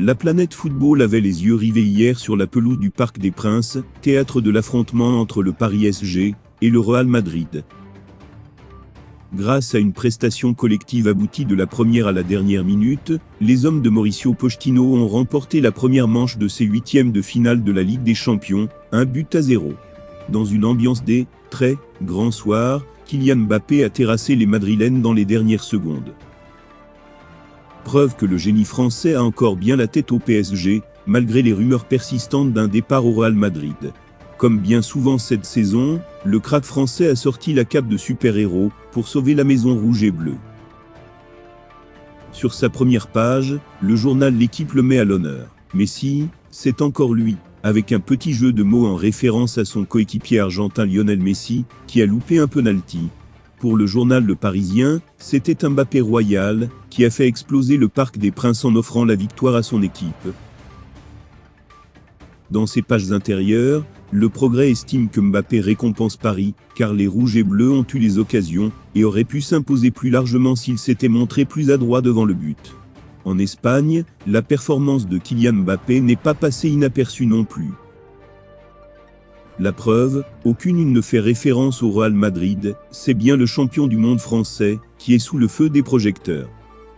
La planète football avait les yeux rivés hier sur la pelouse du Parc des Princes, théâtre de l'affrontement entre le Paris SG et le Real Madrid. Grâce à une prestation collective aboutie de la première à la dernière minute, les hommes de Mauricio Pochettino ont remporté la première manche de ces huitièmes de finale de la Ligue des Champions, 1-0. Dans une ambiance des « très grands soirs », Kylian Mbappé a terrassé les Madrilènes dans les dernières secondes. Preuve que le génie français a encore bien la tête au PSG, malgré les rumeurs persistantes d'un départ au Real Madrid. Comme bien souvent cette saison, le crack français a sorti la cape de super-héros pour sauver la maison rouge et bleue. Sur sa première page, le journal L'Équipe le met à l'honneur. Messi, c'est encore lui, avec un petit jeu de mots en référence à son coéquipier argentin Lionel Messi, qui a loupé un penalty. Pour le journal Le Parisien, c'était un Mbappé royal, qui a fait exploser le Parc des Princes en offrant la victoire à son équipe. Dans ses pages intérieures, Le Progrès estime que Mbappé récompense Paris, car les rouges et bleus ont eu les occasions, et auraient pu s'imposer plus largement s'ils s'étaient montrés plus adroits devant le but. En Espagne, la performance de Kylian Mbappé n'est pas passée inaperçue non plus. La preuve, aucune ne fait référence au Real Madrid, c'est bien le champion du monde français, qui est sous le feu des projecteurs.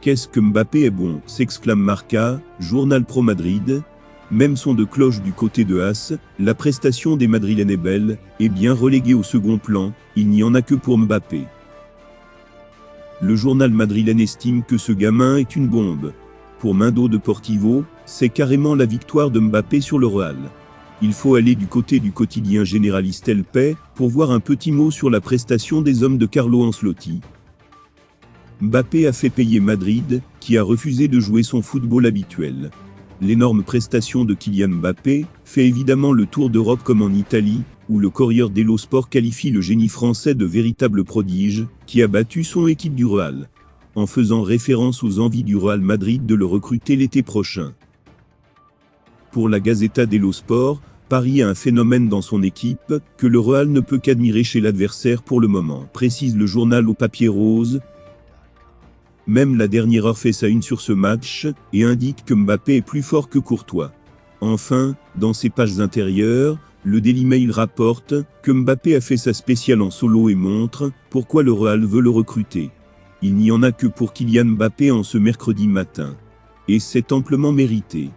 Qu'est-ce que Mbappé est bon, s'exclame Marca, journal pro Madrid. Même son de cloche du côté de As, la prestation des Madrilènes est belle, et bien reléguée au second plan, il n'y en a que pour Mbappé. Le journal madrilène estime que ce gamin est une bombe. Pour Mundo Deportivo, c'est carrément la victoire de Mbappé sur le Real. Il faut aller du côté du quotidien généraliste El País pour voir un petit mot sur la prestation des hommes de Carlo Ancelotti. Mbappé a fait payer Madrid, qui a refusé de jouer son football habituel. L'énorme prestation de Kylian Mbappé fait évidemment le tour d'Europe comme en Italie, où le Corriere dello Sport qualifie le génie français de véritable prodige, qui a battu son équipe du Real, en faisant référence aux envies du Real Madrid de le recruter l'été prochain. Pour la Gazzetta dello Sport, Paris a un phénomène dans son équipe, que le Real ne peut qu'admirer chez l'adversaire pour le moment, précise le journal au papier rose. Même la dernière heure fait sa une sur ce match, et indique que Mbappé est plus fort que Courtois. Enfin, dans ses pages intérieures, le Daily Mail rapporte que Mbappé a fait sa spéciale en solo et montre pourquoi le Real veut le recruter. Il n'y en a que pour Kylian Mbappé en ce mercredi matin. Et c'est amplement mérité.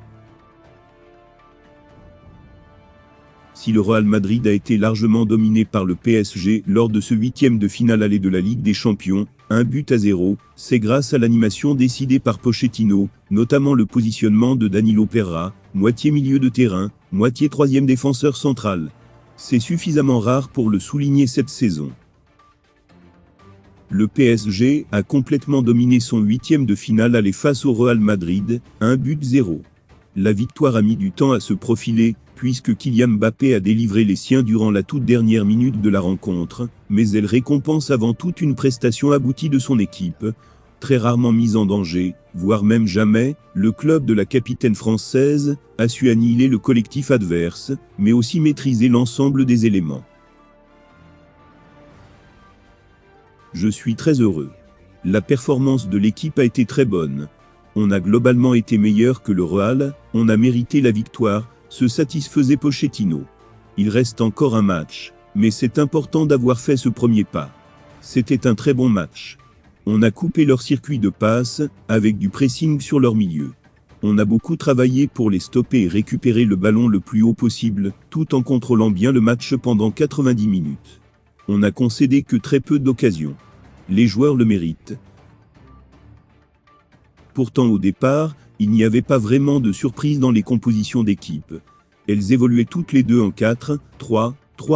Si le Real Madrid a été largement dominé par le PSG lors de ce huitième de finale aller de la Ligue des Champions, 1-0, c'est grâce à l'animation décidée par Pochettino, notamment le positionnement de Danilo Pereira, moitié milieu de terrain, moitié troisième défenseur central. C'est suffisamment rare pour le souligner cette saison. Le PSG a complètement dominé son huitième de finale aller face au Real Madrid, 1-0. La victoire a mis du temps à se profiler, puisque Kylian Mbappé a délivré les siens durant la toute dernière minute de la rencontre, mais elle récompense avant tout une prestation aboutie de son équipe. Très rarement mise en danger, voire même jamais, le club de la capitaine française a su annihiler le collectif adverse, mais aussi maîtriser l'ensemble des éléments. Je suis très heureux. La performance de l'équipe a été très bonne. On a globalement été meilleur que le Real, on a mérité la victoire, se satisfaisait Pochettino. Il reste encore un match, mais c'est important d'avoir fait ce premier pas. C'était un très bon match. On a coupé leur circuit de passe, avec du pressing sur leur milieu. On a beaucoup travaillé pour les stopper et récupérer le ballon le plus haut possible, tout en contrôlant bien le match pendant 90 minutes. On n'a concédé que très peu d'occasions. Les joueurs le méritent. Pourtant au départ, il n'y avait pas vraiment de surprise dans les compositions d'équipe. Elles évoluaient toutes les deux en 4-3-3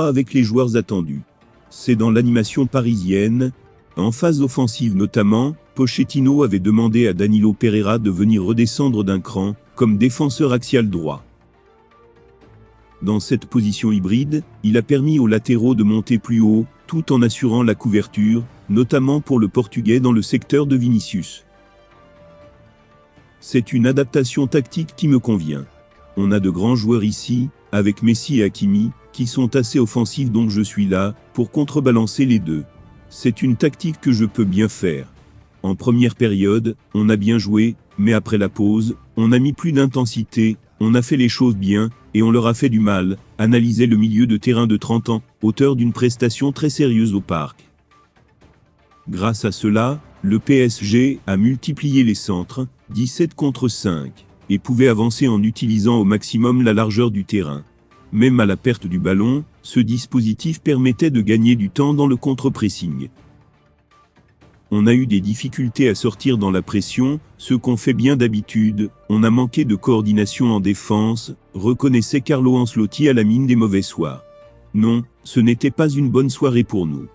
avec les joueurs attendus. C'est dans l'animation parisienne, en phase offensive notamment, Pochettino avait demandé à Danilo Pereira de venir redescendre d'un cran, comme défenseur axial droit. Dans cette position hybride, il a permis aux latéraux de monter plus haut, tout en assurant la couverture, notamment pour le Portugais dans le secteur de Vinicius. C'est une adaptation tactique qui me convient. On a de grands joueurs ici, avec Messi et Hakimi, qui sont assez offensifs donc je suis là, pour contrebalancer les deux. C'est une tactique que je peux bien faire. En première période, on a bien joué, mais après la pause, On a mis plus d'intensité, on a fait les choses bien, et on leur a fait du mal, analysait le milieu de terrain de 30 ans, auteur d'une prestation très sérieuse au parc. Grâce à cela, le PSG a multiplié les centres, 17 contre 5, et pouvait avancer en utilisant au maximum la largeur du terrain. Même à la perte du ballon, ce dispositif permettait de gagner du temps dans le contre-pressing. On a eu des difficultés à sortir dans la pression, ce qu'on fait bien d'habitude, on a manqué de coordination en défense, reconnaissait Carlo Ancelotti à la mine des mauvais soirs. Non, ce n'était pas une bonne soirée pour nous.